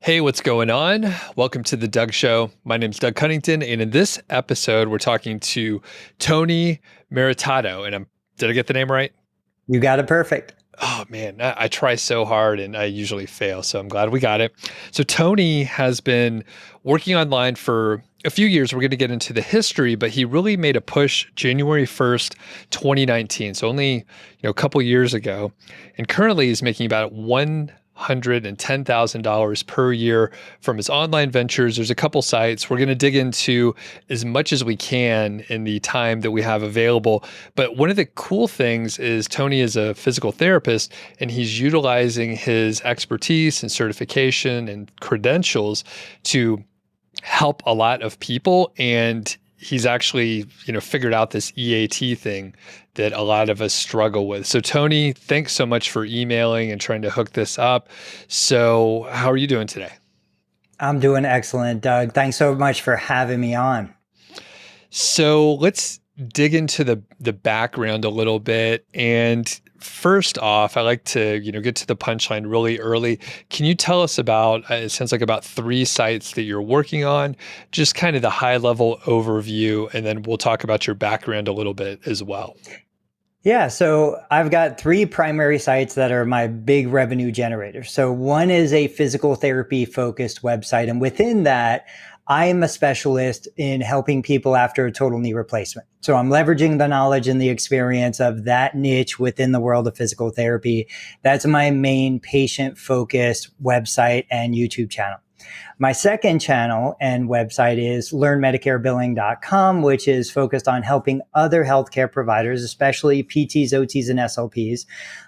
Hey, what's going on? Welcome to the Doug Show. My name's Doug Cunnington, and in this episode, we're talking to Tony Maritato. And did I get the name right? You got it perfect. Oh man, I try so hard and I usually fail. So I'm glad we got it. So Tony has been working online for a few years. We're going to get into the history, but he really made a push January 1st, 2019. So only, a couple years ago. And currently he's making about $110,000 per year from his online ventures. There's a couple sites. We're going to dig into as much as we can in the time that we have available. But one of the cool things is Tony is a physical therapist and he's utilizing his expertise and certification and credentials to help a lot of people. And he's actually, figured out this EAT thing that a lot of us struggle with. So Tony, thanks so much for emailing and trying to hook this up. So how are you doing today? I'm doing excellent, Doug. Thanks so much for having me on. So let's dig into the background a little bit. And first off, I like to, get to the punchline really early. Can you tell us about, it sounds like about 3 sites that you're working on, just kind of the high level overview, and then we'll talk about your background a little bit as well. Yeah, so I've got 3 primary sites that are my big revenue generators. So one is a physical therapy focused website. And within that, I am a specialist in helping people after a total knee replacement. So I'm leveraging the knowledge and the experience of that niche within the world of physical therapy. That's my main patient focused website and YouTube channel. My second channel and website is learnmedicarebilling.com, which is focused on helping other healthcare providers, especially PTs, OTs, and SLPs,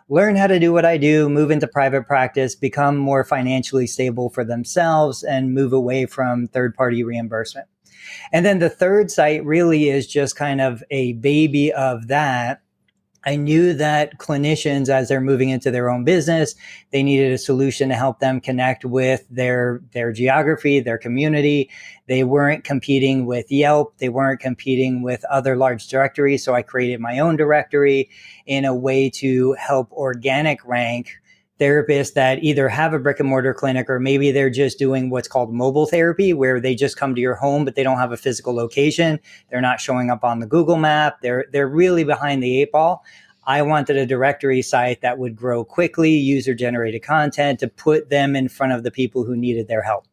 learn how to do what I do, move into private practice, become more financially stable for themselves, and move away from third-party reimbursement. And then the third site really is just kind of a baby of that. I knew that clinicians, as they're moving into their own business, they needed a solution to help them connect with their geography, their community. They weren't competing with Yelp. They weren't competing with other large directories. So I created my own directory in a way to help organic rank therapists that either have a brick and mortar clinic or maybe they're just doing what's called mobile therapy, where they just come to your home, but they don't have a physical location. They're not showing up on the Google map. They're really behind the 8 ball. I wanted a directory site that would grow quickly, user generated content to put them in front of the people who needed their help.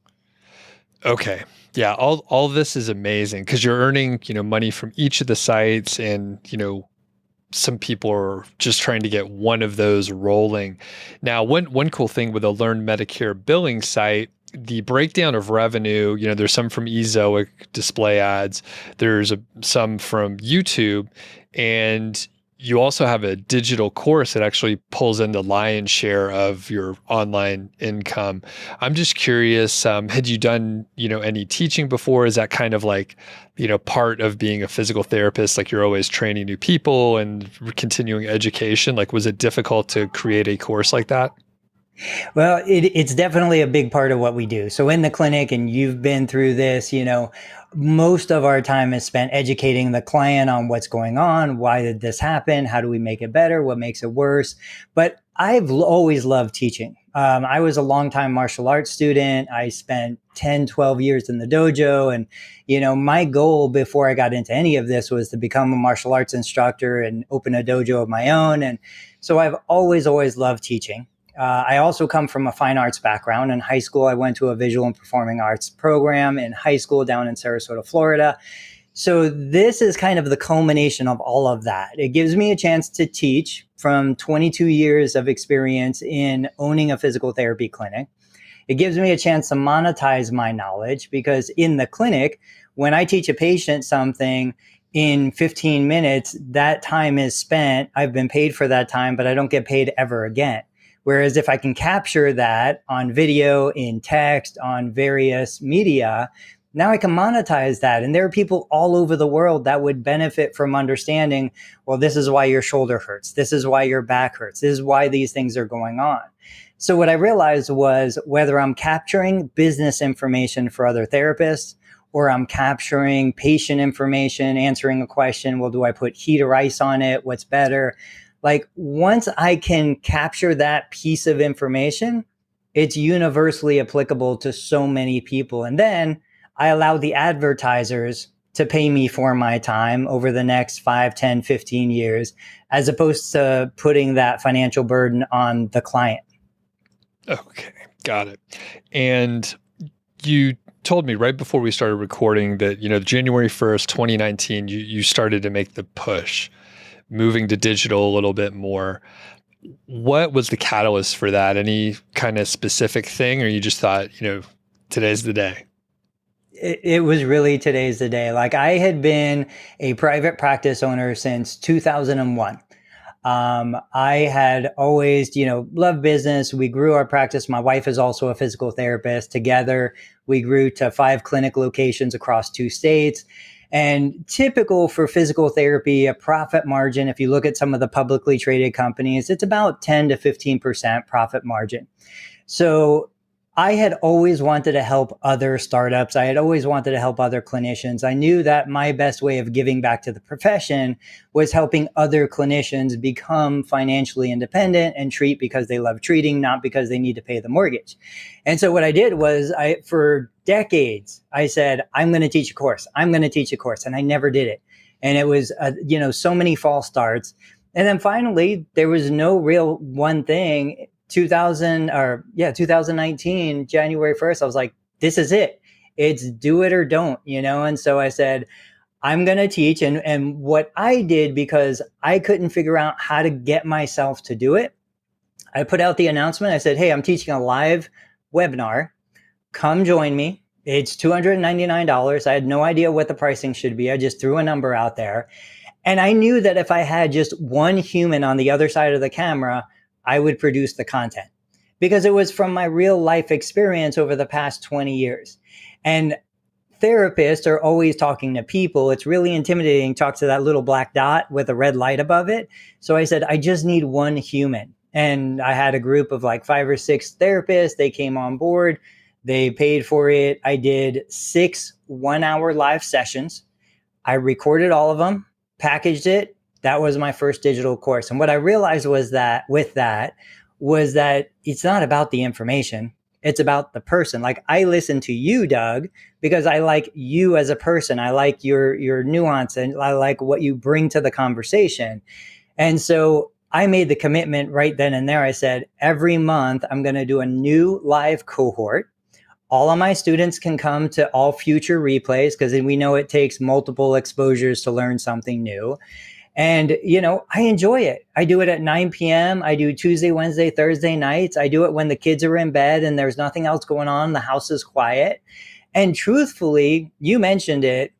Okay. Yeah. All this is amazing because you're earning, money from each of the sites and, some people are just trying to get one of those rolling. Now, one cool thing with a Learn Medicare billing site, the breakdown of revenue, there's some from eZoic display ads, there's some from YouTube, and you also have a digital course that actually pulls in the lion's share of your online income. I'm just curious, had you done, any teaching before? Is that kind of like, part of being a physical therapist? Like you're always training new people and continuing education? Like, was it difficult to create a course like that? Well, it's definitely a big part of what we do. So in the clinic, and you've been through this, most of our time is spent educating the client on what's going on. Why did this happen? How do we make it better? What makes it worse? But I've always loved teaching. I was a longtime martial arts student. I spent 10, 12 years in the dojo. And, my goal before I got into any of this was to become a martial arts instructor and open a dojo of my own. And so I've always loved teaching. I also come from a fine arts background. In high school, I went to a visual and performing arts program in high school down in Sarasota, Florida. So this is kind of the culmination of all of that. It gives me a chance to teach from 22 years of experience in owning a physical therapy clinic. It gives me a chance to monetize my knowledge because in the clinic, when I teach a patient something in 15 minutes, that time is spent. I've been paid for that time, but I don't get paid ever again. Whereas if I can capture that on video, in text, on various media, now I can monetize that. And there are people all over the world that would benefit from understanding, well, this is why your shoulder hurts. This is why your back hurts. This is why these things are going on. So what I realized was whether I'm capturing business information for other therapists or I'm capturing patient information, answering a question, well, do I put heat or ice on it? What's better? Like once I can capture that piece of information, it's universally applicable to so many people. And then I allow the advertisers to pay me for my time over the next 5, 10, 15 years, as opposed to putting that financial burden on the client. Okay, got it. And you told me right before we started recording that, January 1st, 2019, you started to make the push, moving to digital a little bit more. What was the catalyst for that? Any kind of specific thing, or you just thought, today's the day? It was really today's the day. Like, I had been a private practice owner since 2001. I had always, loved business. We grew our practice. My wife is also a physical therapist. Together, we grew to 5 clinic locations across 2 states. And typical for physical therapy, a profit margin, if you look at some of the publicly traded companies, it's about 10 to 15% profit margin. So I had always wanted to help other startups. I had always wanted to help other clinicians. I knew that my best way of giving back to the profession was helping other clinicians become financially independent and treat because they love treating, not because they need to pay the mortgage. And so what I did was, for decades, I said, I'm going to teach a course. I'm going to teach a course. And I never did it. And it was, so many false starts. And then finally, there was no real one thing. 2019, January 1st, I was like, this is it. It's do it or don't, And so I said, I'm going to teach. And what I did, because I couldn't figure out how to get myself to do it, I put out the announcement. I said, hey, I'm teaching a live webinar. Come join me. It's $299. I had no idea what the pricing should be. I just threw a number out there. And I knew that if I had just one human on the other side of the camera, I would produce the content, because it was from my real life experience over the past 20 years. And therapists are always talking to people. It's really intimidating to talk to that little black dot with a red light above it. So I said, I just need one human. And I had a group of like 5 or 6 therapists. They came on board. They paid for it. I did 6 1-hour live sessions. I recorded all of them, packaged it. That was my first digital course. And what I realized was that it's not about the information. It's about the person. Like, I listen to you, Doug, because I like you as a person. I like your nuance, and I like what you bring to the conversation. And so I made the commitment right then and there. I said, every month I'm going to do a new live cohort. All of my students can come to all future replays, because we know it takes multiple exposures to learn something new. And, I enjoy it. I do it at 9 p.m. I do Tuesday, Wednesday, Thursday nights. I do it when the kids are in bed and there's nothing else going on. The house is quiet. And truthfully, you mentioned it,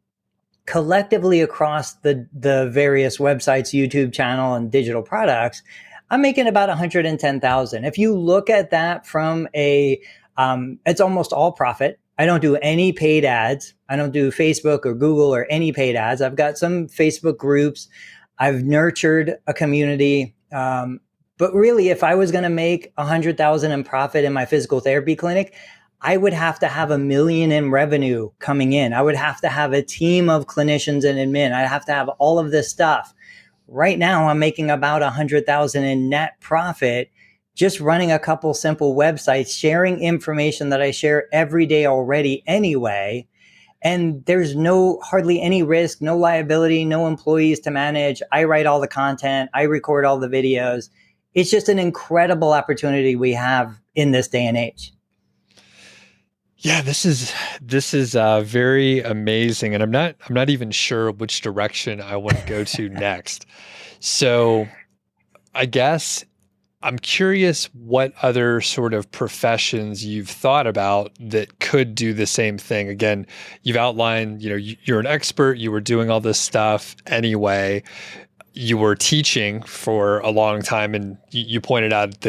collectively across the various websites, YouTube channel, and digital products, I'm making about 110,000. If you look at that from it's almost all profit. I don't do any paid ads. I don't do Facebook or Google or any paid ads. I've got some Facebook groups. I've nurtured a community. But really, if I was going to make 100,000 in profit in my physical therapy clinic, I would have to have $1 million in revenue coming in. I would have to have a team of clinicians and admin. I'd have to have all of this stuff. Right now, I'm making about 100,000 in net profit, just running a couple simple websites, sharing information that I share every day already anyway. And there's hardly any risk, no liability, no employees to manage. I write all the content. I record all the videos. It's just an incredible opportunity we have in this day and age. Yeah, this is very amazing, and I'm not even sure which direction I want to go to next. So, I guess I'm curious what other sort of professions you've thought about that could do the same thing. Again, you've outlined, you're an expert, you were doing all this stuff anyway, you were teaching for a long time, and you pointed out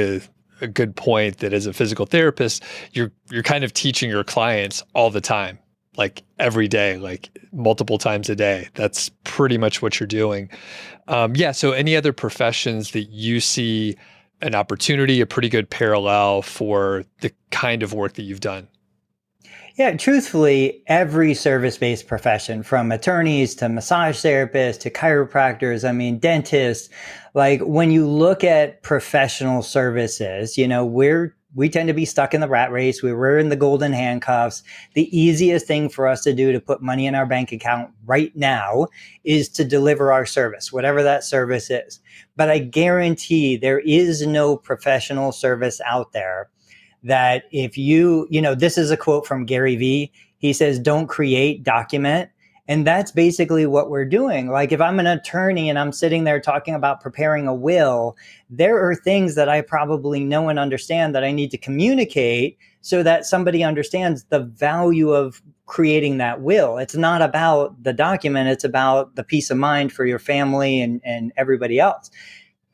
a good point that as a physical therapist, you're kind of teaching your clients all the time, like every day, like multiple times a day. That's pretty much what you're doing. So any other professions that you see an opportunity, a pretty good parallel for the kind of work that you've done? Yeah, truthfully, every service-based profession, from attorneys to massage therapists to chiropractors, dentists, like when you look at professional services, we're we tend to be stuck in the rat race. We're in the golden handcuffs. The easiest thing for us to do to put money in our bank account right now is to deliver our service, whatever that service is. But I guarantee there is no professional service out there that if this is a quote from Gary Vee. He says, don't create, document. And that's basically what we're doing. Like if I'm an attorney and I'm sitting there talking about preparing a will, there are things that I probably know and understand that I need to communicate so that somebody understands the value of creating that will. It's not about the document. It's about the peace of mind for your family and everybody else.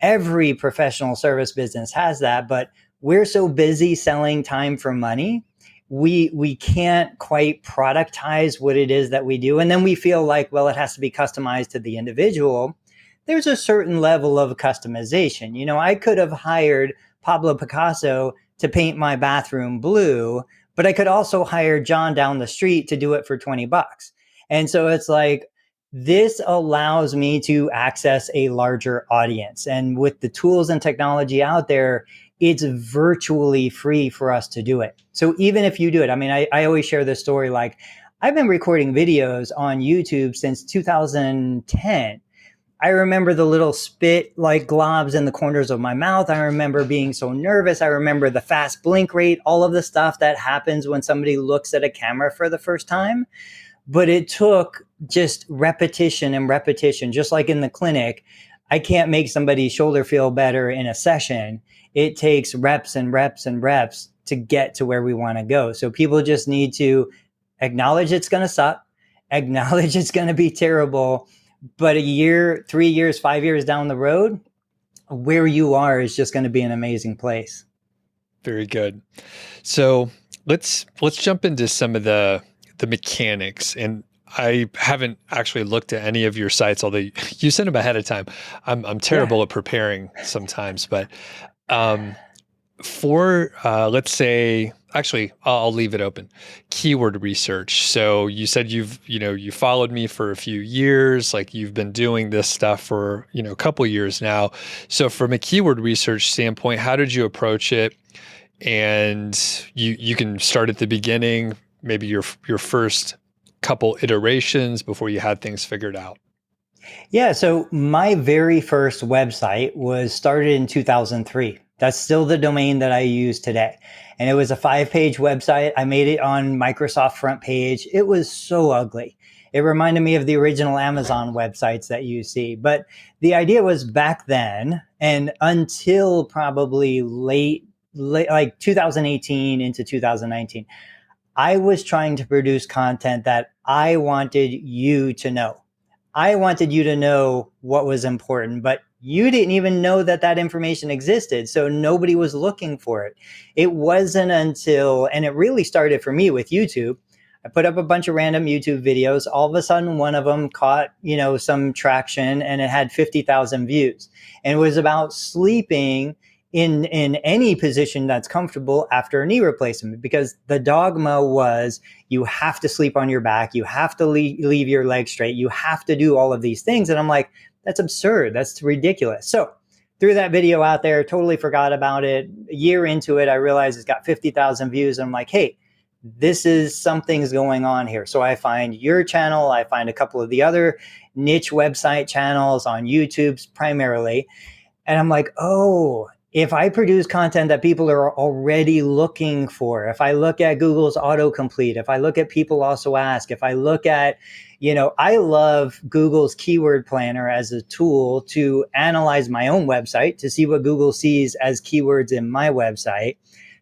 Every professional service business has that, but we're so busy selling time for money, we can't quite productize what it is that we do. And then we feel like, well, it has to be customized to the individual. There's a certain level of customization. I could have hired Pablo Picasso to paint my bathroom blue, but I could also hire John down the street to do it for $20. And so it's like, this allows me to access a larger audience. And with the tools and technology out there, it's virtually free for us to do it. So even if you do it, I always share this story. Like I've been recording videos on YouTube since 2010. I remember the little spit like globs in the corners of my mouth. I remember being so nervous. I remember the fast blink rate, all of the stuff that happens when somebody looks at a camera for the first time. But it took just repetition and repetition, just like in the clinic. I can't make somebody's shoulder feel better in a session. It takes reps and reps and reps to get to where we want to go. So people just need to acknowledge it's going to suck, acknowledge it's going to be terrible, but a year, 3 years, 5 years down the road, where you are is just going to be an amazing place. Very good. So let's jump into some of the mechanics. And I haven't actually looked at any of your sites, although you send them ahead of time. I'm terrible at preparing sometimes, but let's say, actually, I'll leave it open. Keyword research. So you said you followed me for a few years, like you've been doing this stuff for, a couple years now. So from a keyword research standpoint, how did you approach it? And you can start at the beginning, maybe your first couple iterations before you had things figured out. Yeah. So my very first website was started in 2003. That's still the domain that I use today. And it was a 5-page website. I made it on Microsoft front page. It was so ugly. It reminded me of the original Amazon websites that you see. But the idea was back then and until probably late like 2018 into 2019, I was trying to produce content that I wanted you to know. I wanted you to know what was important, but you didn't even know that information existed. So nobody was looking for it. It wasn't until, and it really started for me with YouTube. I put up a bunch of random YouTube videos. All of a sudden, one of them caught, some traction and it had 50,000 views. And it was about sleeping in any position that's comfortable after a knee replacement, because the dogma was you have to sleep on your back, you have to leave your legs straight, you have to do all of these things. And I'm like, that's absurd, that's ridiculous. So threw that video out there, totally forgot about it. A year into it, I realized it's got 50,000 views. And I'm like, hey, something's going on here. So I find your channel, I find a couple of the other niche website channels on YouTube primarily. And I'm like, oh, if I produce content that people are already looking for, if I look at Google's autocomplete, if I look at people also ask, if I look at, I love Google's keyword planner as a tool to analyze my own website, to see what Google sees as keywords in my website,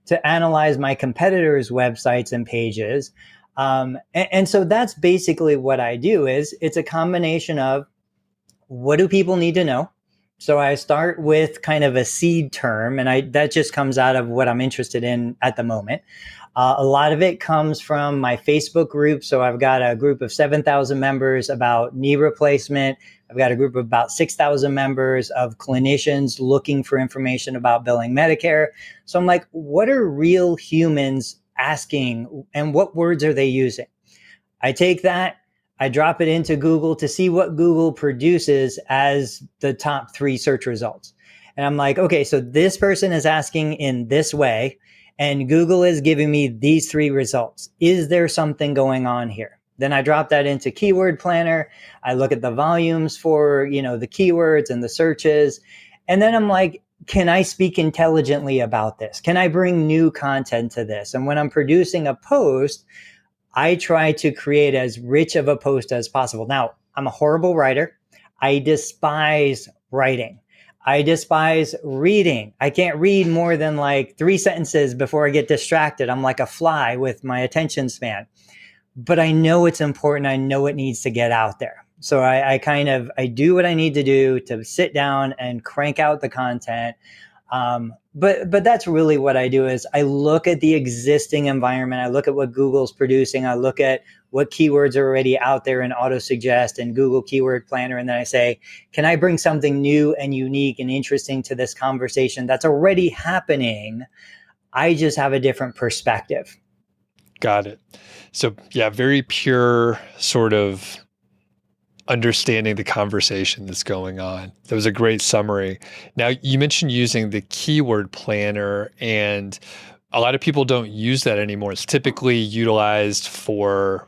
to analyze my competitors' websites and pages. And so that's basically what I do. It's a combination of what do people need to know? So I start with kind of a seed term, and that just comes out of what I'm interested in at the moment. A lot of it comes from my Facebook group. So I've got a group of 7,000 members about knee replacement. I've got a group of about 6,000 members of clinicians looking for information about billing Medicare. So I'm like, what are real humans asking and what words are they using? I take that, I drop it into Google to see what Google produces as the top 3 search results. And I'm like, okay, so this person is asking in this way. and Google is giving me these 3 results. Is there something going on here? Then I drop that into Keyword Planner. I look at the volumes for, the keywords and the searches. And then I'm like, can I speak intelligently about this? Can I bring new content to this? And when I'm producing a post, I try to create as rich of a post as possible. Now, I'm a horrible writer. I despise writing. I despise reading. I can't read more than like 3 sentences before I get distracted. I'm like a fly with my attention span. But I know it's important. I know it needs to get out there. So I do what I need to do to sit down and crank out the content. But that's really what I do is I look at the existing environment. I look at what Google's producing. I look at what keywords are already out there in auto suggest and Google Keyword Planner. And then I say, can I bring something new and unique and interesting to this conversation that's already happening? I just have a different perspective. Got it. So yeah, very pure sort of understanding the conversation that's going on. That was a great summary. Now, you mentioned using the keyword planner, and a lot of people don't use that anymore. It's typically utilized for,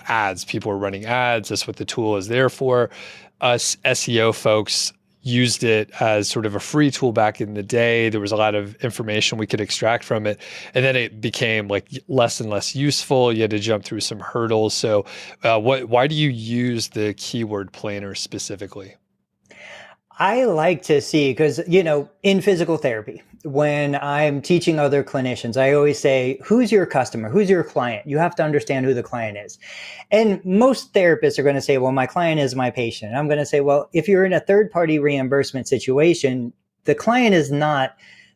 ads. People are running ads. That's what the tool is there for. Us SEO folks used it as sort of a free tool back in the day. There was a lot of information we could extract from it. And then it became like less and less useful. You had to jump through some hurdles. So why do you use the keyword planner specifically? I like to see, because, in physical therapy, when I'm teaching other clinicians, I always say, who's your customer? Who's your client? You have to understand who the client is. And most therapists are going to say, well, my client is my patient. And I'm going to say, well, if you're in a third-party reimbursement situation, the client is not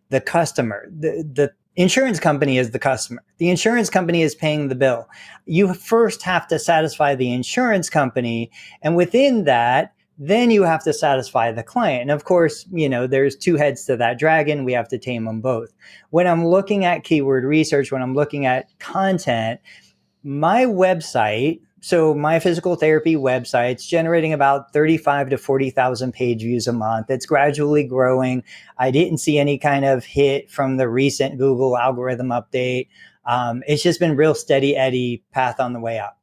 the customer. The insurance company is the customer. The insurance company is paying the bill. You first have to satisfy the insurance company. And within that, then you have to satisfy the client. And of course, there's 2 heads to that dragon. We have to tame them both. When I'm looking at keyword research, when I'm looking at content, my website, so my physical therapy website's generating about 35 to 40,000 page views a month. It's gradually growing. I didn't see any kind of hit from the recent Google algorithm update. It's just been real steady Eddie path on the way up.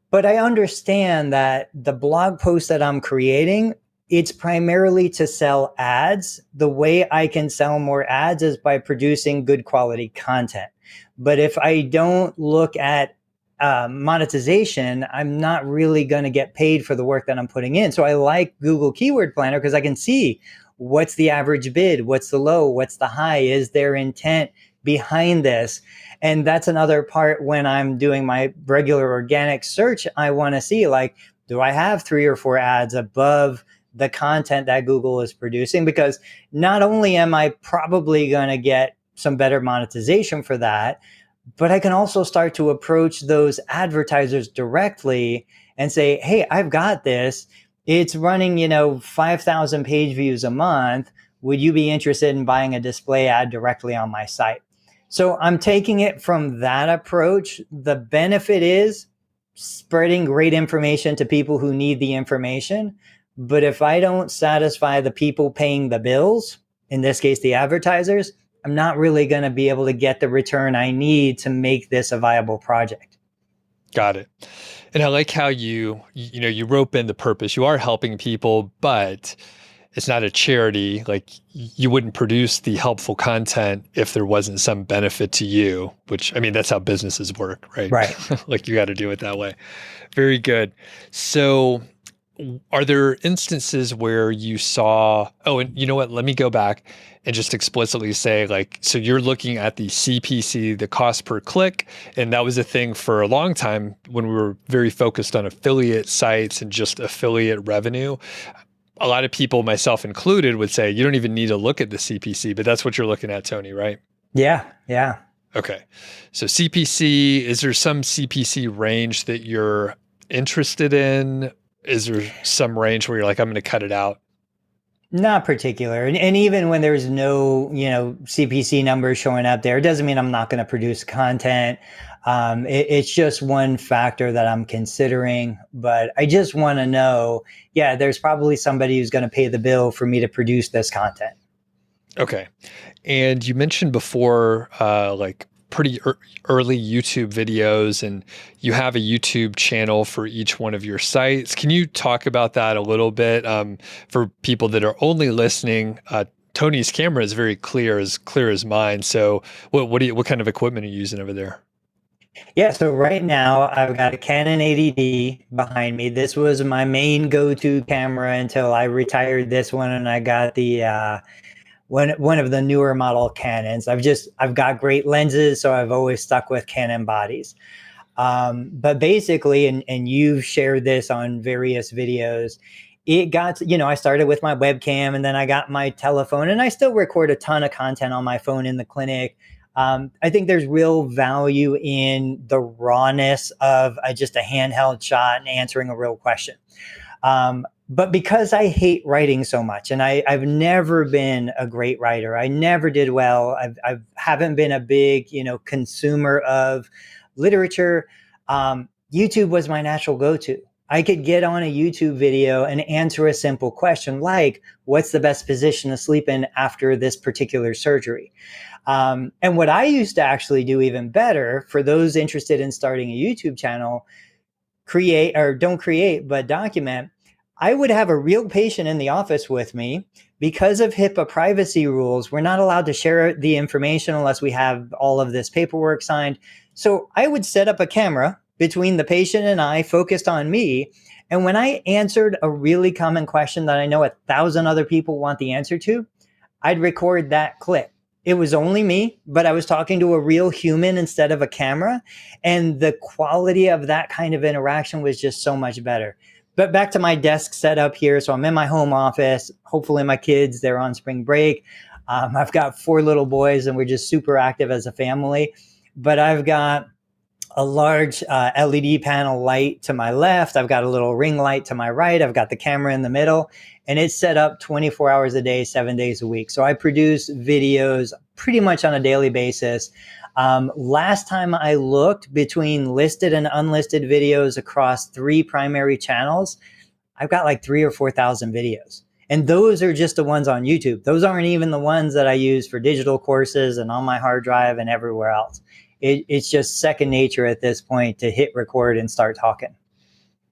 But I understand that the blog post that I'm creating, it's primarily to sell ads. The way I can sell more ads is by producing good quality content. But if I don't look at monetization, I'm not really going to get paid for the work that I'm putting in. So I like Google Keyword Planner because I can see what's the average bid, what's the low, what's the high, is there intent behind this? And that's another part when I'm doing my regular organic search. I want to see, like, do I have 3 or 4 ads above the content that Google is producing? Because not only am I probably going to get some better monetization for that, but I can also start to approach those advertisers directly and say, hey, I've got this. It's running, 5,000 page views a month. Would you be interested in buying a display ad directly on my site? So I'm taking it from that approach. The benefit is spreading great information to people who need the information. But if I don't satisfy the people paying the bills, in this case, the advertisers, I'm not really going to be able to get the return I need to make this a viable project. Got it. And I like how you rope in the purpose. You are helping people, but it's not a charity. Like, you wouldn't produce the helpful content if there wasn't some benefit to you, which, I mean, that's how businesses work, right? Right. Like, you got to do it that way. Very good. So are there instances where you saw, and you know what, let me go back and just explicitly say, like, so you're looking at the CPC, the cost per click, and that was a thing for a long time when we were very focused on affiliate sites and just affiliate revenue. A lot of people, myself included, would say you don't even need to look at the CPC, but that's what you're looking at, Tony, right? Yeah. Okay. So CPC, is there some CPC range that you're interested in? Is there some range where you're like, I'm going to cut it out? Not particular. And even when there's no, CPC numbers showing up there, it doesn't mean I'm not going to produce content. It's just one factor that I'm considering, but I just want to know, there's probably somebody who's going to pay the bill for me to produce this content. Okay. And you mentioned before, like pretty early YouTube videos, and you have a YouTube channel for each one of your sites. Can you talk about that a little bit? For people that are only listening, Tony's camera is very clear as mine. So what kind of equipment are you using over there? Yeah, so right now I've got a Canon 80D behind me. This was my main go-to camera until I retired this one and I got the one of the newer model Canons. I've got great lenses, so I've always stuck with Canon bodies. But basically, and you've shared this on various videos, it got to, I started with my webcam and then I got my telephone, and I still record a ton of content on my phone in the clinic. I think there's real value in the rawness of just a handheld shot and answering a real question. But because I hate writing so much, and I've never been a great writer, I never did well. I haven't been a big, consumer of literature. YouTube was my natural go-to. I could get on a YouTube video and answer a simple question like, what's the best position to sleep in after this particular surgery? And what I used to actually do even better for those interested in starting a YouTube channel, create or don't create, but document. I would have a real patient in the office with me. Because of HIPAA privacy rules, we're not allowed to share the information unless we have all of this paperwork signed. So I would set up a camera between the patient and I, focused on me. And when I answered a really common question that I know 1,000 other people want the answer to, I'd record that clip. It was only me, but I was talking to a real human instead of a camera. And the quality of that kind of interaction was just so much better. But back to my desk setup here. So I'm in my home office. Hopefully my kids, they're on spring break. I've got 4 little boys and we're just super active as a family. But I've got a large LED panel light to my left. I've got a little ring light to my right. I've got the camera in the middle, and it's set up 24 hours a day, 7 days a week. So I produce videos pretty much on a daily basis. Last time I looked, between listed and unlisted videos across 3 primary channels, I've got like 3 or 4,000 videos. And those are just the ones on YouTube. Those aren't even the ones that I use for digital courses and on my hard drive and everywhere else. It's just second nature at this point to hit record and start talking.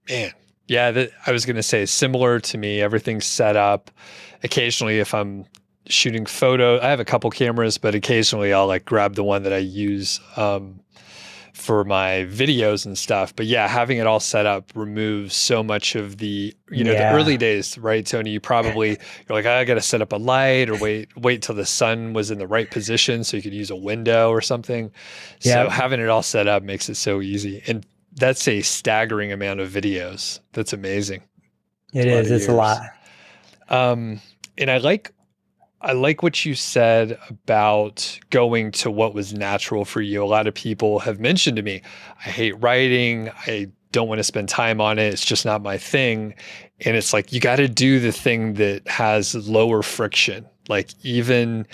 Man, yeah, I was going to say similar to me. Everything's set up. Occasionally, if I'm shooting photo, I have a couple cameras, but occasionally I'll like grab the one that I use for my videos and stuff. But yeah, having it all set up removes so much of the, the early days, right, Tony? You're like, I got to set up a light or wait till the sun was in the right position so you could use a window or something. So having it all set up makes it so easy. And that's a staggering amount of videos. That's amazing. It is. It's a lot. And I like what you said about going to what was natural for you. A lot of people have mentioned to me, I hate writing. I don't want to spend time on it. It's just not my thing. And it's like, you got to do the thing that has lower friction. Like even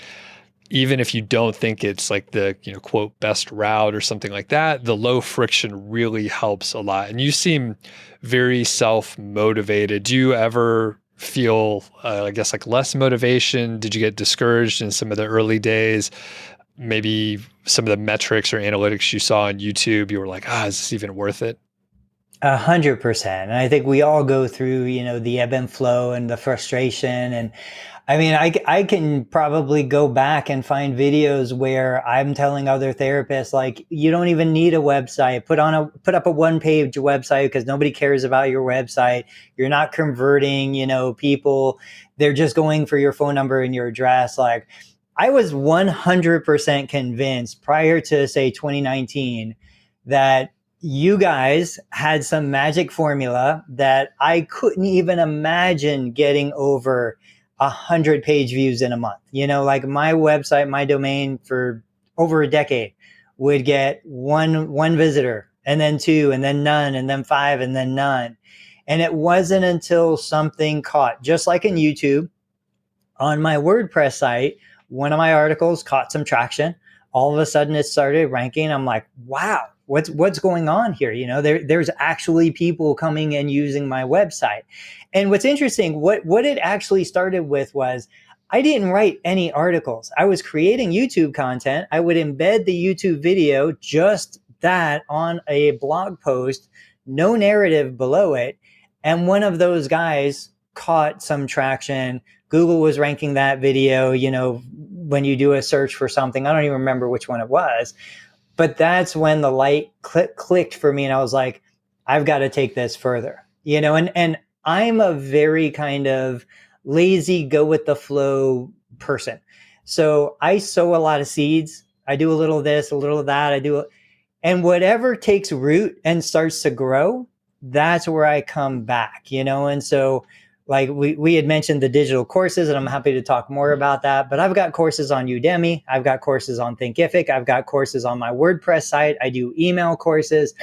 if you don't think it's like the, quote, best route or something like that, the low friction really helps a lot. And you seem very self-motivated. Do you ever feel, I guess, like less motivation? Did you get discouraged in some of the early days? Maybe some of the metrics or analytics you saw on YouTube, you were like, is this even worth it? 100%. And I think we all go through, the ebb and flow and the frustration. And I mean, I can probably go back and find videos where I'm telling other therapists, like, you don't even need a website. Put up a 1-page website because nobody cares about your website. You're not converting, people. They're just going for your phone number and your address. Like, I was 100% convinced prior to, say, 2019 that you guys had some magic formula that I couldn't even imagine getting over 100-page views in a month. Like my website, my domain for over a decade would get one visitor, and then 2, and then none, and then 5, and then none. And it wasn't until something caught, just like in YouTube, on my WordPress site, one of my articles caught some traction. All of a sudden it started ranking. I'm like, wow, what's going on here? There's actually people coming and using my website. And what's interesting, what it actually started with was, I didn't write any articles. I was creating YouTube content. I would embed the YouTube video, just that, on a blog post, no narrative below it. And one of those guys caught some traction. Google was ranking that video, when you do a search for something. I don't even remember which one it was. But that's when the light clicked for me. And I was like, I've got to take this further, and I'm a very kind of lazy, go with the flow person. So I sow a lot of seeds. I do a little of this, a little of that. And whatever takes root and starts to grow, that's where I come back, And so, like we had mentioned the digital courses, and I'm happy to talk more about that. But I've got courses on Udemy. I've got courses on Thinkific. I've got courses on my WordPress site. I do email courses.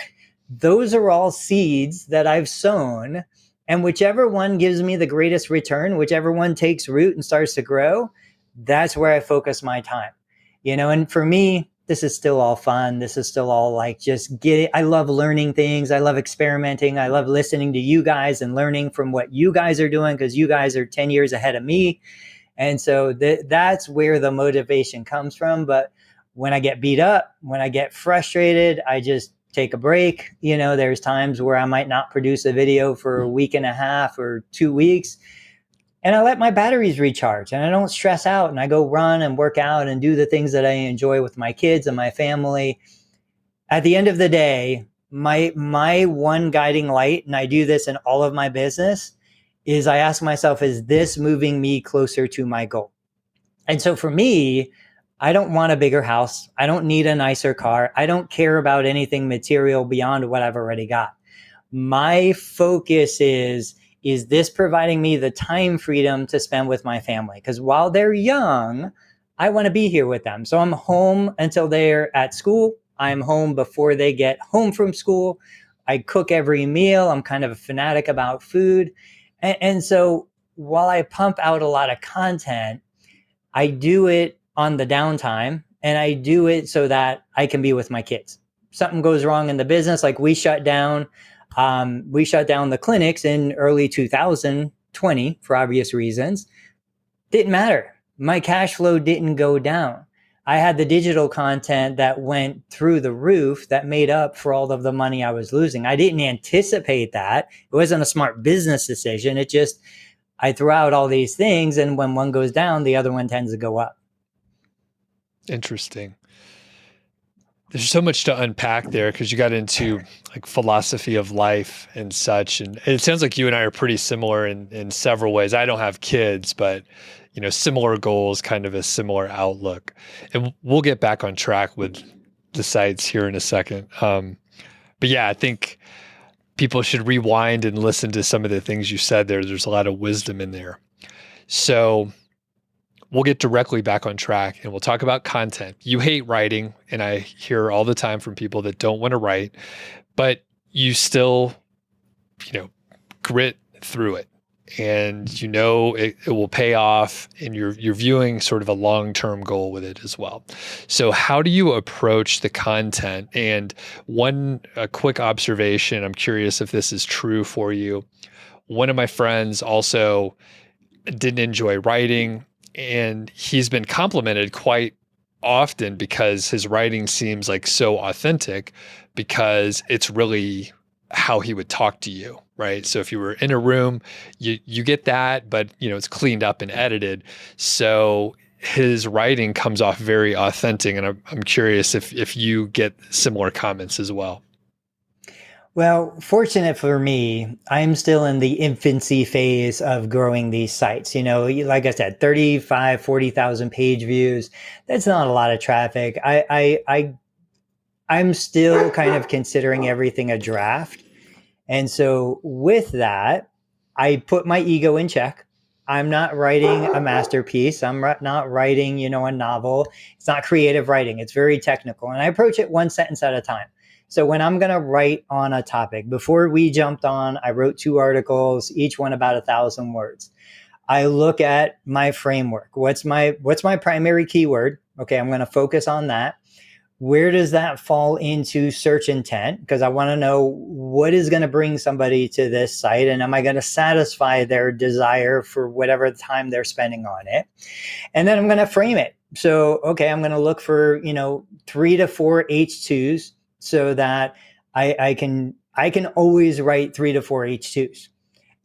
Those are all seeds that I've sown. And whichever one gives me the greatest return, whichever one takes root and starts to grow, that's where I focus my time. And for me, this is still all fun. This is still all like just get it. I love learning things. I love experimenting. I love listening to you guys and learning from what you guys are doing, because you guys are 10 years ahead of me. And so that's where the motivation comes from. But when I get beat up, when I get frustrated, I just take a break. There's times where I might not produce a video for a week and a half or 2 weeks. And I let my batteries recharge, and I don't stress out, and I go run and work out and do the things that I enjoy with my kids and my family. At the end of the day, my one guiding light, and I do this in all of my business, is I ask myself, is this moving me closer to my goal? And so for me, I don't want a bigger house. I don't need a nicer car. I don't care about anything material beyond what I've already got. My focus is this providing me the time freedom to spend with my family? Because while they're young, I want to be here with them. So I'm home until they're at school. I'm home before they get home from school. I cook every meal. I'm kind of a fanatic about food. And so while I pump out a lot of content, I do it on the downtime, and I do it so that I can be with my kids. Something goes wrong in the business, like we shut down the clinics in early 2020 for obvious reasons. Didn't matter. My cash flow didn't go down. I had the digital content that went through the roof that made up for all of the money I was losing. I didn't anticipate that. It wasn't a smart business decision. I threw out all these things, and when one goes down, the other one tends to go up. Interesting. There's so much to unpack there, because you got into like philosophy of life and such. And it sounds like you and I are pretty similar in several ways. I don't have kids, but similar goals, kind of a similar outlook. And we'll get back on track with the sites here in a second. But yeah, I think people should rewind and listen to some of the things you said there. There's a lot of wisdom in there. So we'll get directly back on track, and we'll talk about content. You hate writing, and I hear all the time from people that don't want to write, but you still, grit through it, and it will pay off, and you're viewing sort of a long-term goal with it as well. So how do you approach the content? And a quick observation, I'm curious if this is true for you. One of my friends also didn't enjoy writing, and he's been complimented quite often because his writing seems like so authentic, because it's really how he would talk to you, right? So if you were in a room, you get that, but it's cleaned up and edited. So his writing comes off very authentic, and I'm curious if you get similar comments as well. Well, fortunate for me, I'm still in the infancy phase of growing these sites. Like I said, 35, 40,000 page views. That's not a lot of traffic. I'm still kind of considering everything a draft. And so with that, I put my ego in check. I'm not writing a masterpiece. I'm not writing, a novel. It's not creative writing. It's very technical. And I approach it one sentence at a time. So when I'm going to write on a topic, before we jumped on, I wrote 2 articles, each one about 1,000 words. I look at my framework. What's my primary keyword? Okay, I'm going to focus on that. Where does that fall into search intent? Because I want to know what is going to bring somebody to this site, and am I going to satisfy their desire for whatever time they're spending on it? And then I'm going to frame it. So, okay, I'm going to look for, 3 to 4 H2s so that I can always write 3 to 4 H2s.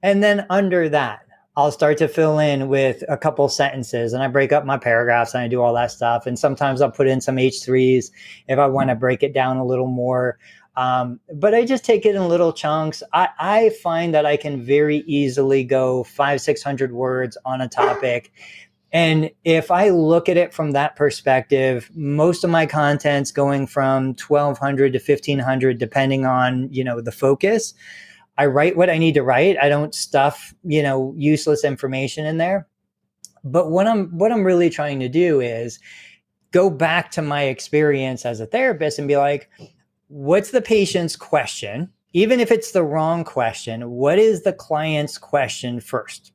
And then under that, I'll start to fill in with a couple sentences, and I break up my paragraphs and I do all that stuff. And sometimes I'll put in some H3s if I want to break it down a little more. But I just take it in little chunks. I find that I can very easily go 500-600 words on a topic. And if I look at it from that perspective, most of my content's going from 1,200 to 1,500, depending on, the focus. I write what I need to write. I don't stuff, useless information in there. But what I'm really trying to do is go back to my experience as a therapist and be like, what's the patient's question? Even if it's the wrong question, what is the client's question first?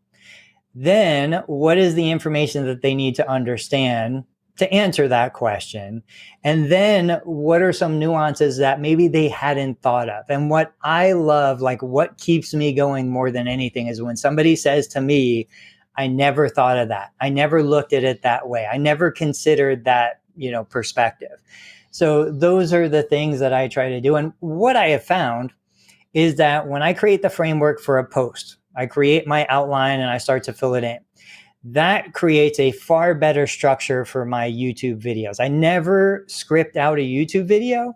Then what is the information that they need to understand to answer that question? And then what are some nuances that maybe they hadn't thought of? And what I love, like what keeps me going more than anything, is when somebody says to me, I never thought of that. I never looked at it that way. I never considered that, perspective. So those are the things that I try to do. And what I have found is that when I create the framework for a post, I create my outline and I start to fill it in. That creates a far better structure for my YouTube videos. I never script out a YouTube video.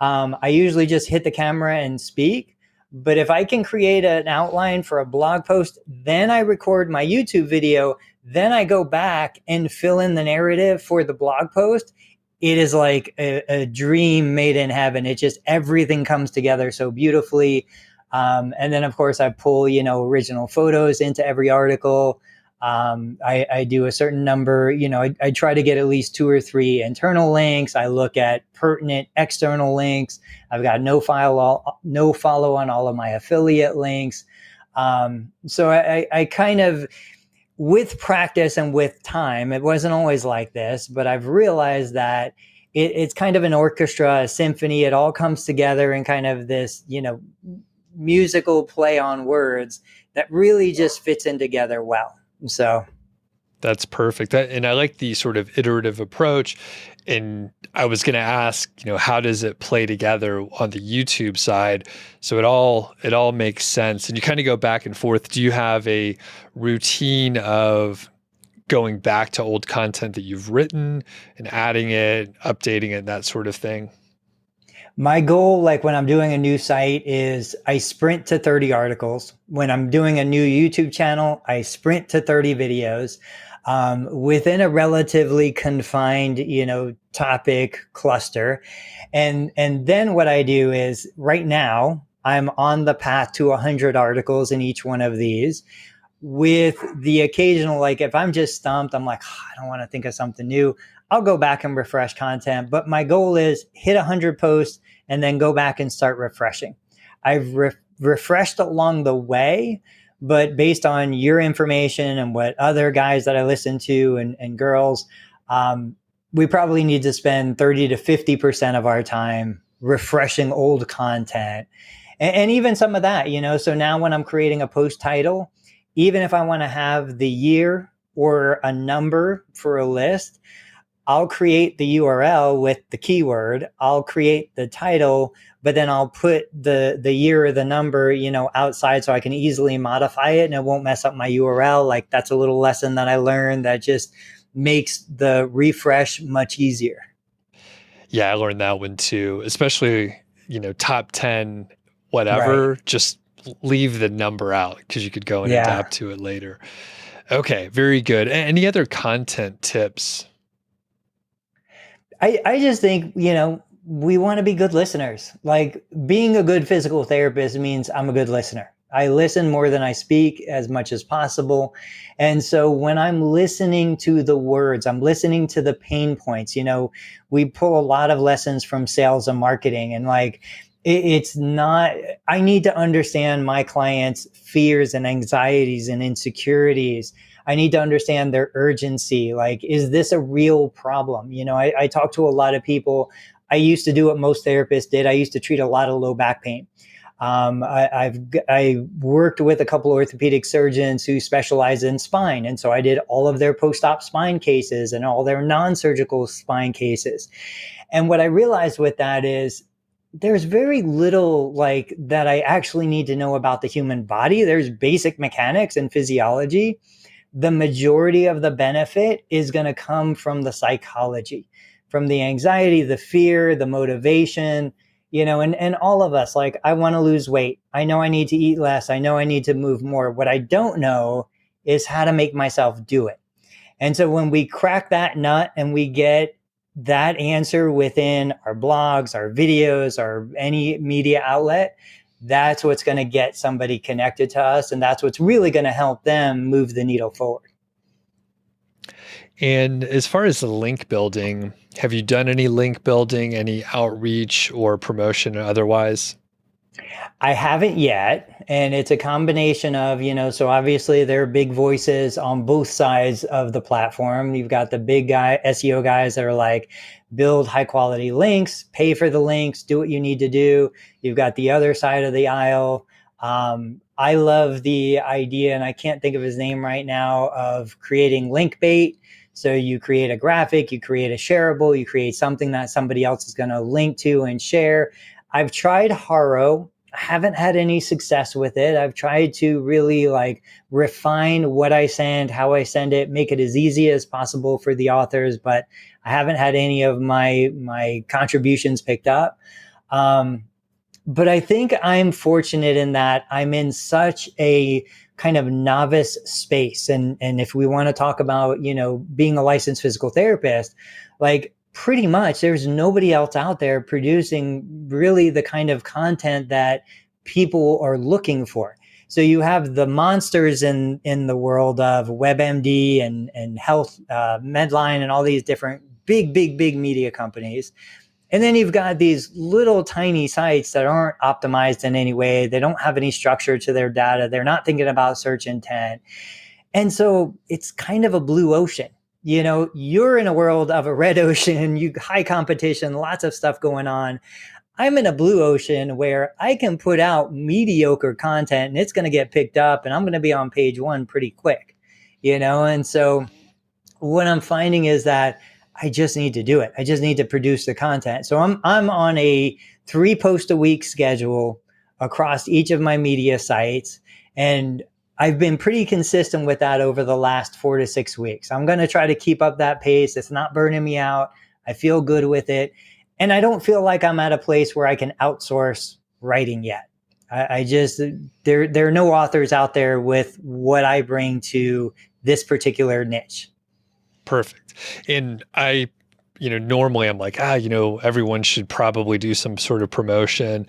I usually just hit the camera and speak. But if I can create an outline for a blog post, then I record my YouTube video, then I go back and fill in the narrative for the blog post. It is like a dream made in heaven. It just, everything comes together so beautifully. And then, of course, I pull, original photos into every article. I do a certain number, I try to get at least 2 or 3 internal links. I look at pertinent external links. I've got no follow on all of my affiliate links. So I kind of, with practice and with time, it wasn't always like this, but I've realized that it's kind of an orchestra, a symphony. It all comes together in kind of this, musical play on words that really just fits in together well. So that's perfect. And I like the sort of iterative approach. And I was going to ask, how does it play together on the YouTube side? So it all makes sense. And you kind of go back and forth. Do you have a routine of going back to old content that you've written and adding it, updating it, that sort of thing? My goal, like when I'm doing a new site, is I sprint to 30 articles. When I'm doing a new YouTube channel, I sprint to 30 videos within a relatively confined, topic cluster. And then what I do is, right now, I'm on the path to 100 articles in each one of these, with the occasional, like if I'm just stumped, I'm like, I don't want to think of something new. I'll go back and refresh content. But my goal is hit 100 posts and then go back and start refreshing. I've refreshed along the way, but based on your information and what other guys that I listen to and girls, we probably need to spend 30 to 50% of our time refreshing old content. And even some of that, so now when I'm creating a post title, even if I want to have the year or a number for a list, I'll create the URL with the keyword. I'll create the title, but then I'll put the year or the number, outside so I can easily modify it and it won't mess up my URL. Like, that's a little lesson that I learned that just makes the refresh much easier. Yeah, I learned that one too, especially, top 10, whatever, right. Just leave the number out because you could go and adapt to it later. Okay, very good. Any other content tips? I just think, we want to be good listeners. Like, being a good physical therapist means I'm a good listener. I listen more than I speak as much as possible. And so when I'm listening to the words, I'm listening to the pain points. We pull a lot of lessons from sales and marketing, and like, it's not, I need to understand my clients' fears and anxieties and insecurities. I need to understand their urgency. Like, is this a real problem? I talk to a lot of people. I used to do what most therapists did. I used to treat a lot of low back pain. I worked with a couple of orthopedic surgeons who specialize in spine. And so I did all of their post-op spine cases and all their non-surgical spine cases. And what I realized with that is there's very little like that I actually need to know about the human body. There's basic mechanics and physiology. The majority of the benefit is going to come from the psychology, from the anxiety, the fear, the motivation, and all of us, like, I want to lose weight. I know I need to eat less. I know I need to move more. What I don't know is how to make myself do it. And so when we crack that nut and we get that answer within our blogs, our videos, or any media outlet, that's what's going to get somebody connected to us. And that's what's really going to help them move the needle forward. And as far as the link building, have you done any link building, any outreach or promotion or otherwise? I haven't yet. And it's a combination of, so obviously there are big voices on both sides of the platform. You've got the big guy SEO guys that are like, build high quality links, pay for the links, do what you need to do. You've got the other side of the aisle. I love the idea, and I can't think of his name right now, of creating link bait. So you create a graphic, you create a shareable, you create something that somebody else is going to link to and share. I've tried Haro. I haven't had any success with it. I've tried to really like refine what I send, how I send it, make it as easy as possible for the authors, but I haven't had any of my contributions picked up. But I think I'm fortunate in that I'm in such a kind of novice space. And if we want to talk about, being a licensed physical therapist, like, pretty much there's nobody else out there producing really the kind of content that people are looking for. So you have the monsters in the world of WebMD and Health, Medline, and all these different big media companies. And then you've got these little tiny sites that aren't optimized in any way. They don't have any structure to their data. They're not thinking about search intent. And so it's kind of a blue ocean. You're in a world of a red ocean, high competition, lots of stuff going on. I'm in a blue ocean where I can put out mediocre content and it's going to get picked up and I'm going to be on page one pretty quick, And so what I'm finding is that I just need to do it. I just need to produce the content. So I'm on a 3 post a week schedule across each of my media sites. And I've been pretty consistent with that over the last 4 to 6 weeks. I'm going to try to keep up that pace. It's not burning me out. I feel good with it. And I don't feel like I'm at a place where I can outsource writing yet. There are no authors out there with what I bring to this particular niche. Perfect. And normally I'm like, everyone should probably do some sort of promotion,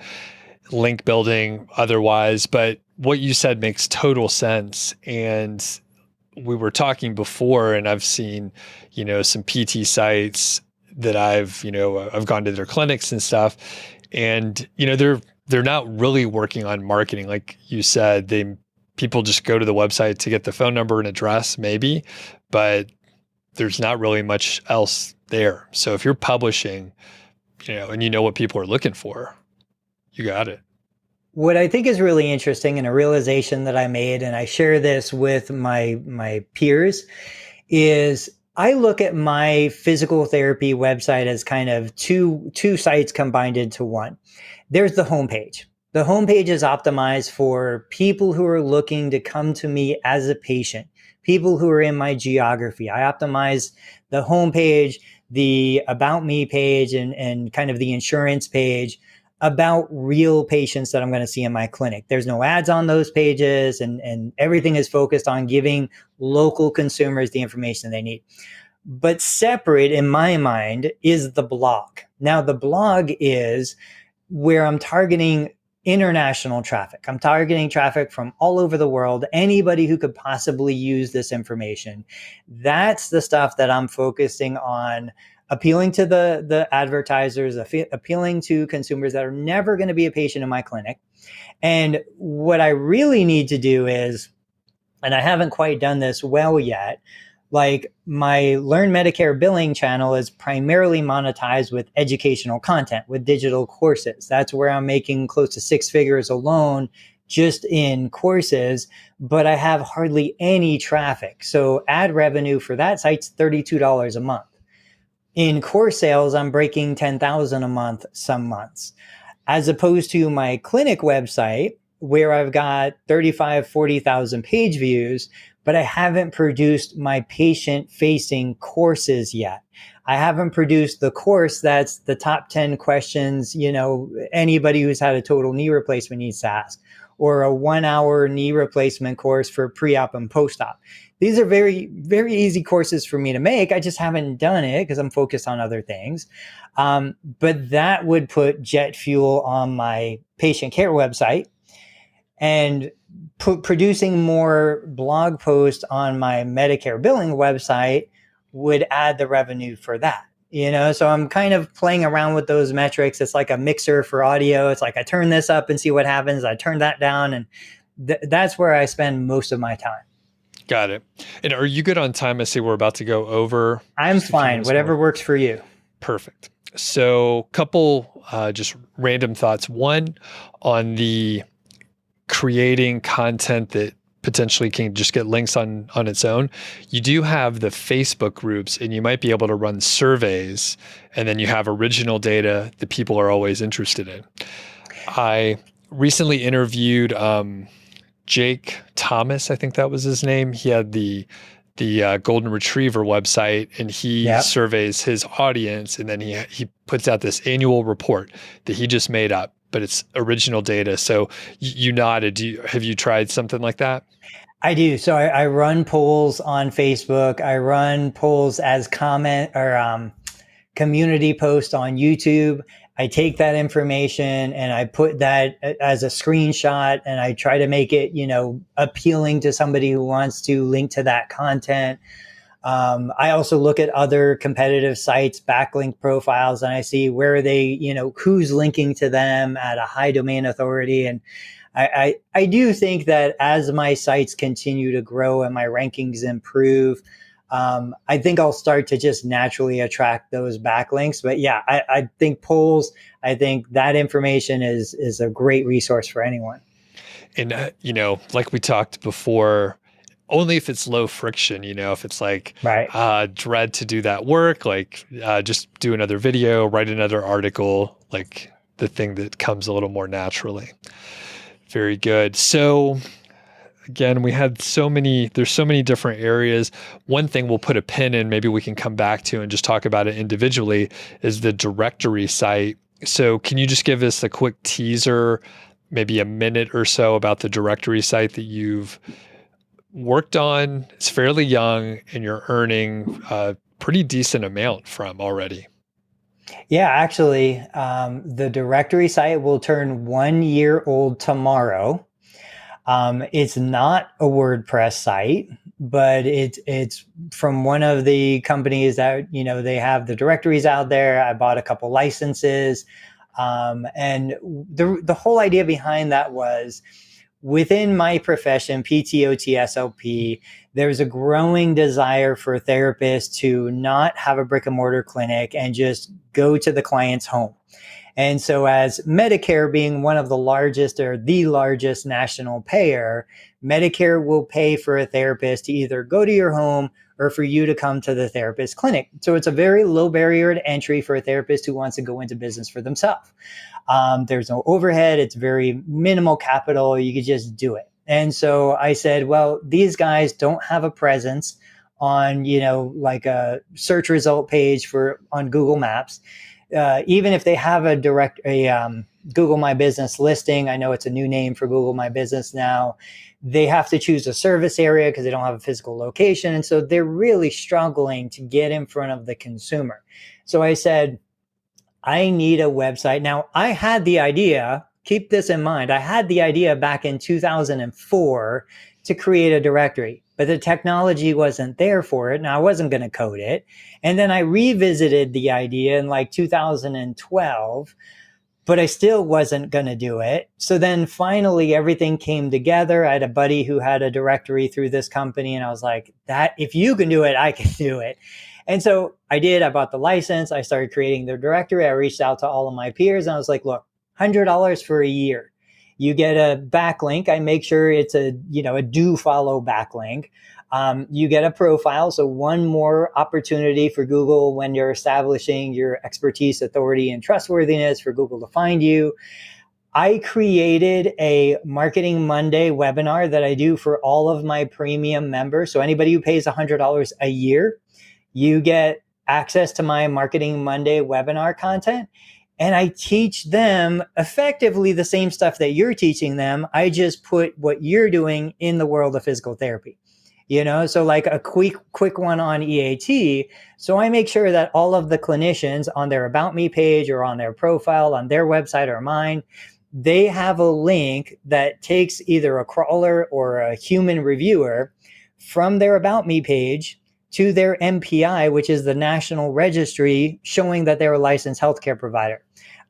link building otherwise, but what you said makes total sense. And we were talking before, and I've seen, some PT sites that I've gone to their clinics and stuff, and, they're not really working on marketing. Like you said, people just go to the website to get the phone number and address maybe, but there's not really much else there. So if you're publishing, and you know what people are looking for, you got it. What I think is really interesting, and a realization that I made, and I share this with my peers, is I look at my physical therapy website as kind of two sites combined into one. There's the homepage. The homepage is optimized for people who are looking to come to me as a patient, people who are in my geography. I optimize the homepage, the About Me page, and kind of the insurance page about real patients that I'm going to see in my clinic. There's no ads on those pages, and everything is focused on giving local consumers the information they need. But separate, in my mind, is the blog. Now, the blog is where I'm targeting international traffic. I'm targeting traffic from all over the world, anybody who could possibly use this information. That's the stuff that I'm focusing on, appealing to the advertisers, appealing to consumers that are never going to be a patient in my clinic. And what I really need to do is, and I haven't quite done this well yet, Like my Learn Medicare billing channel is primarily monetized with educational content, with digital courses. That's where I'm making close to six figures alone just in courses, but I have hardly any traffic. So ad revenue for that site's $32 a month. In course sales, I'm breaking 10,000 a month some months, as opposed to my clinic website where I've got 35, 40,000 page views, but I haven't produced my patient facing courses yet. I haven't produced the course that's the top 10 questions, anybody who's had a total knee replacement needs to ask, or a 1 hour knee replacement course for pre-op and post-op. These are very, very easy courses for me to make. I just haven't done it because I'm focused on other things. But that would put jet fuel on my patient care website, and producing more blog posts on my Medicare billing website would add the revenue for that. So I'm kind of playing around with those metrics. It's like a mixer for audio. It's like I turn this up and see what happens. I turn that down, and that's where I spend most of my time. Got it. And are you good on time? I see we're about to go over. I'm fine. Whatever works for you. Perfect. So couple just random thoughts. One, on the creating content that potentially can just get links on its own. You do have the Facebook groups, and you might be able to run surveys, and then you have original data that people are always interested in. I recently interviewed Jake Thomas, I think that was his name. He had the Golden Retriever website, and he surveys his audience, and then he puts out this annual report that he just made up, but it's original data. So you nodded. Have you tried something like that? I do. So I run polls on Facebook. I run polls as comment or community posts on YouTube. I take that information and I put that as a screenshot, and I try to make it, appealing to somebody who wants to link to that content. I also look at other competitive sites, backlink profiles, and I see where they, who's linking to them at a high domain authority. And I do think that as my sites continue to grow and my rankings improve, I think I'll start to just naturally attract those backlinks. But yeah, I think polls, I think that information is a great resource for anyone. And, like we talked before, only if it's low friction, if it's like, dread to do that work, like just do another video, write another article, like the thing that comes a little more naturally. Very good. So again, there's so many different areas. One thing we'll put a pin in, maybe we can come back to and just talk about it individually, is the directory site. So can you just give us a quick teaser, maybe a minute or so, about the directory site that you've worked on? It's fairly young, and you're earning a pretty decent amount from already. Yeah, actually, the directory site will turn 1 year old tomorrow. It's not a WordPress site, but it's from one of the companies that, they have the directories out there. I bought a couple licenses. And the whole idea behind that was, within my profession, PTOT, SLP, there's a growing desire for therapists to not have a brick and mortar clinic and just go to the client's home. And so, as Medicare being one of the largest or the largest national payer, Medicare will pay for a therapist to either go to your home or for you to come to the therapist clinic. So it's a very low barrier to entry for a therapist who wants to go into business for themselves. There's no overhead. It's very minimal capital. You could just do it. And so I said, well, these guys don't have a presence on, like a search result page on Google Maps. Even if they have a Google My Business listing, I know it's a new name for Google My Business now, they have to choose a service area because they don't have a physical location. And so they're really struggling to get in front of the consumer. So I said, I need a website. Now, I had the idea, keep this in mind, I had the idea back in 2004 to create a directory, but the technology wasn't there for it, and I wasn't going to code it. And then I revisited the idea in like 2012, but I still wasn't going to do it. So then finally everything came together. I had a buddy who had a directory through this company, and I was like, that if you can do it, I can do it. And so I did. I bought the license. I started creating the directory. I reached out to all of my peers and I was like, look, $100 for a year. You get a backlink. I make sure it's a do follow backlink. You get a profile. So one more opportunity for Google when you're establishing your expertise, authority, and trustworthiness for Google to find you. I created a Marketing Monday webinar that I do for all of my premium members. So anybody who pays $100 a year, you get access to my Marketing Monday webinar content. And I teach them effectively the same stuff that you're teaching them. I just put what you're doing in the world of physical therapy. So like a quick one on EAT. So I make sure that all of the clinicians on their About Me page or on their profile, on their website or mine, they have a link that takes either a crawler or a human reviewer from their About Me page to their MPI, which is the national registry showing that they're a licensed healthcare provider.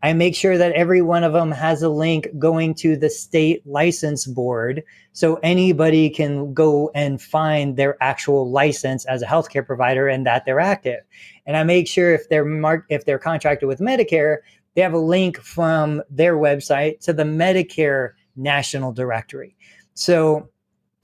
I make sure that every one of them has a link going to the state license board so anybody can go and find their actual license as a healthcare provider and that they're active. And I make sure if they're contracted with Medicare, they have a link from their website to the Medicare national directory. So,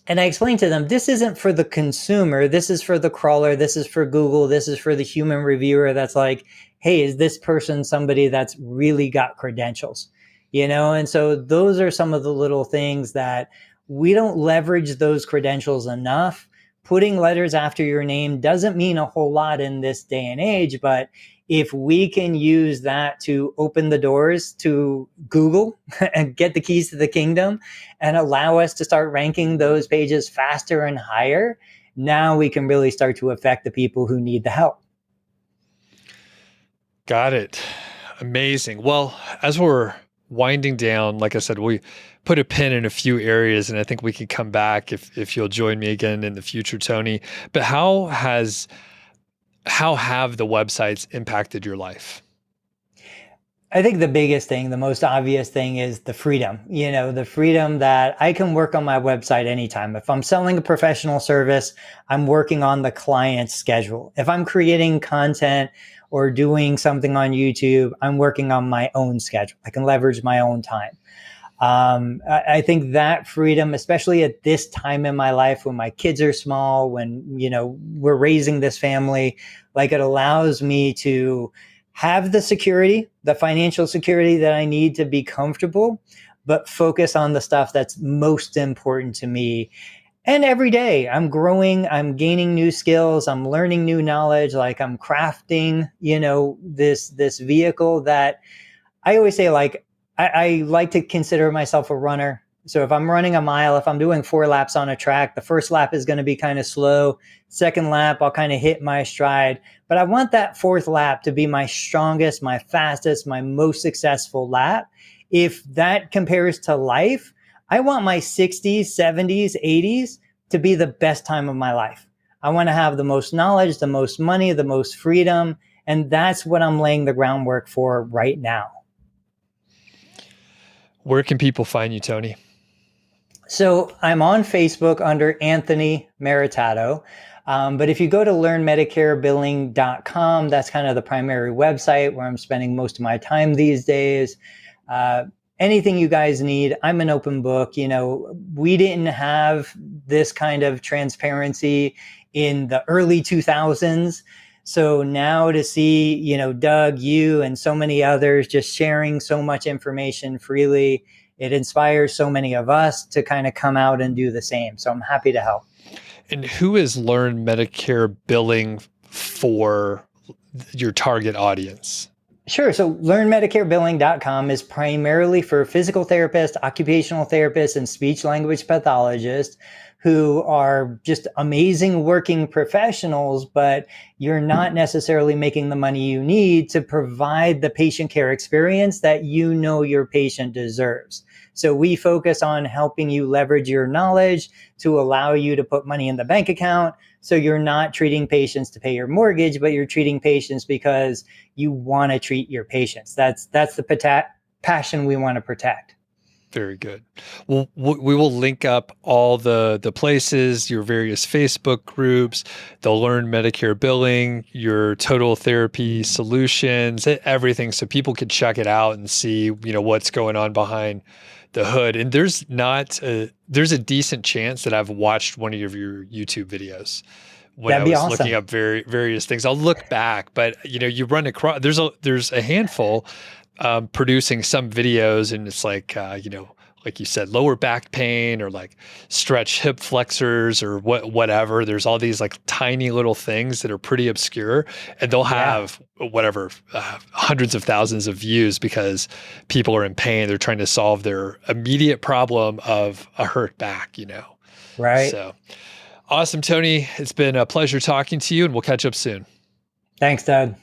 and I explained to them, this isn't for the consumer. This is for the crawler. This is for Google. This is for the human reviewer that's like, hey, is this person somebody that's really got credentials? And so those are some of the little things that we don't leverage those credentials enough. Putting letters after your name doesn't mean a whole lot in this day and age, but if we can use that to open the doors to Google and get the keys to the kingdom and allow us to start ranking those pages faster and higher, now we can really start to affect the people who need the help. Got it. Amazing. Well, as we're winding down, like I said, we put a pin in a few areas, and I think we can come back if you'll join me again in the future, Tony. But how have the websites impacted your life? I think the biggest thing, the most obvious thing is the freedom, the freedom that I can work on my website anytime. If I'm selling a professional service, I'm working on the client's schedule. If I'm creating content or doing something on YouTube, I'm working on my own schedule. I can leverage my own time. I think that freedom, especially at this time in my life when my kids are small, when, we're raising this family, like it allows me to have the security, the financial security that I need to be comfortable, but focus on the stuff that's most important to me. And every day I'm growing, I'm gaining new skills, I'm learning new knowledge, like I'm crafting, this vehicle that I always say, like, I like to consider myself a runner. So if I'm running a mile, if I'm doing 4 laps on a track, the first lap is going to be kind of slow. Second lap, I'll kind of hit my stride. But I want that 4th lap to be my strongest, my fastest, my most successful lap. If that compares to life, I want my 60s, 70s, 80s to be the best time of my life. I want to have the most knowledge, the most money, the most freedom. And that's what I'm laying the groundwork for right now. Where can people find you, Tony? So I'm on Facebook under Anthony Maritato. But if you go to learnmedicarebilling.com, that's kind of the primary website where I'm spending most of my time these days. Anything you guys need, I'm an open book. We didn't have this kind of transparency in the early 2000s. So now to see, Doug, you and so many others just sharing so much information freely, it inspires so many of us to kind of come out and do the same. So I'm happy to help. And who is Learn Medicare Billing for your target audience? Sure. So learnmedicarebilling.com is primarily for physical therapists, occupational therapists, and speech language pathologists who are just amazing working professionals, but you're not necessarily making the money you need to provide the patient care experience that your patient deserves. So we focus on helping you leverage your knowledge to allow you to put money in the bank account. So you're not treating patients to pay your mortgage, but you're treating patients because you want to treat your patients. That's the passion we want to protect. Very good. Well, we will link up all the places, your various Facebook groups. They'll learn Medicare billing, your total therapy solutions, everything, so people can check it out and see, what's going on behind the hood. And there's a decent chance that I've watched one of your YouTube videos when That'd I be was awesome. looking up various things. I'll look back, but you run across there's a handful producing some videos, and it's like like you said, lower back pain or like stretch hip flexors or whatever. There's all these like tiny little things that are pretty obscure, and they'll have whatever hundreds of thousands of views because people are in pain. They're trying to solve their immediate problem of a hurt back. Right. So awesome, Tony. It's been a pleasure talking to you, and we'll catch up soon. Thanks, Doug.